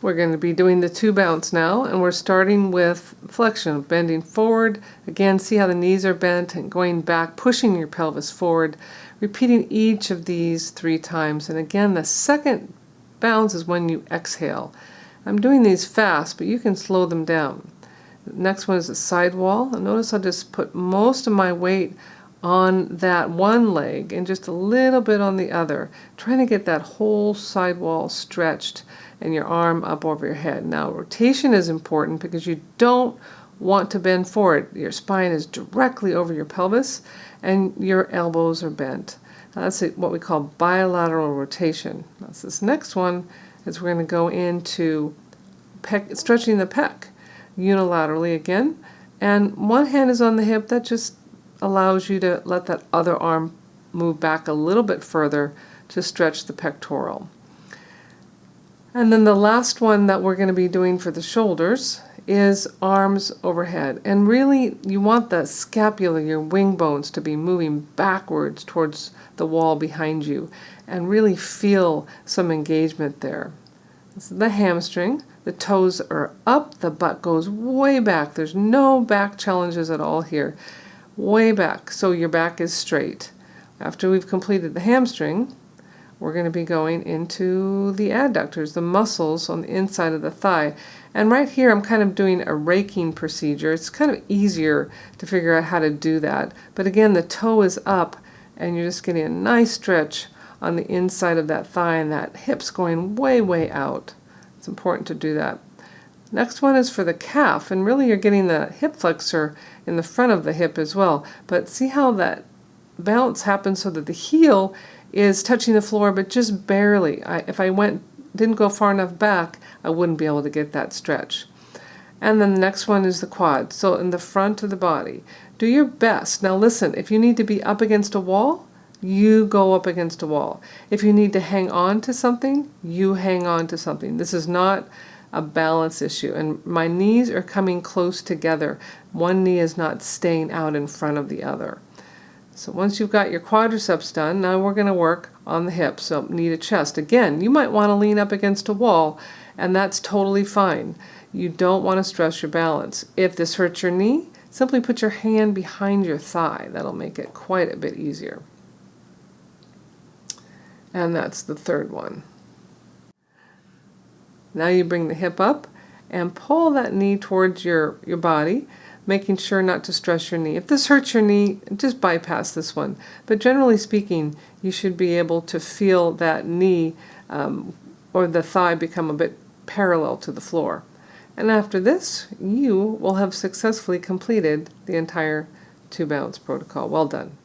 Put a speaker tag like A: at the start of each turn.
A: We're going to be doing the 2 bounce now, and we're starting with flexion, bending forward. Again, see how the knees are bent and going back, pushing your pelvis forward, repeating each of these 3 times. And again, the second bounce is when you exhale. I'm doing these fast, but you can slow them down. The next one is a side wall. And notice I'll just put most of my weight on that one leg and just a little bit on the other, trying to get that whole side wall stretched and your arm up over your head. Now, rotation is important because you don't want to bend forward. Your spine is directly over your pelvis and your elbows are bent. Now, that's what we call bilateral rotation. That's this next one is we're going to go into stretching the pec unilaterally again. And one hand is on the hip. That just allows you to let that other arm move back a little bit further to stretch the pectoral. And then the last one that we're going to be doing for the shoulders is arms overhead. And really, you want the scapula, your wing bones, to be moving backwards towards the wall behind you and really feel some engagement there. This is the hamstring. The toes are up, the butt goes way back. There's no back challenges at all here. Way back, so your back is straight. After we've completed the hamstring, we're going to be going into the adductors, the muscles on the inside of the thigh. And right here I'm kind of doing a raking procedure. It's kind of easier to figure out how to do that. But again, the toe is up and you're just getting a nice stretch on the inside of that thigh, and that hip's going way, way out. It's important to do that. Next one is for the calf, and really you're getting the hip flexor in the front of the hip as well. But see how that bounce happens so that the heel is touching the floor, but just barely. If I didn't go far enough back, I wouldn't be able to get that stretch. And then the next one is the quad, so in the front of the body. Do your best. Now listen, if you need to be up against a wall, you go up against a wall. If you need to hang on to something, you hang on to something. This is not a balance issue, and my knees are coming close together. One knee is not staying out in front of the other. So once you've got your quadriceps done, now we're going to work on the hips. So knee to chest. Again, you might want to lean up against a wall, and that's totally fine. You don't want to stress your balance. If this hurts your knee, simply put your hand behind your thigh. That'll make it quite a bit easier. And that's the third one. Now you bring the hip up and pull that knee towards your body, making sure not to stress your knee. If this hurts your knee, just bypass this one. But generally speaking, you should be able to feel that knee or the thigh become a bit parallel to the floor. And after this, you will have successfully completed the entire 2 bounce protocol. Well done.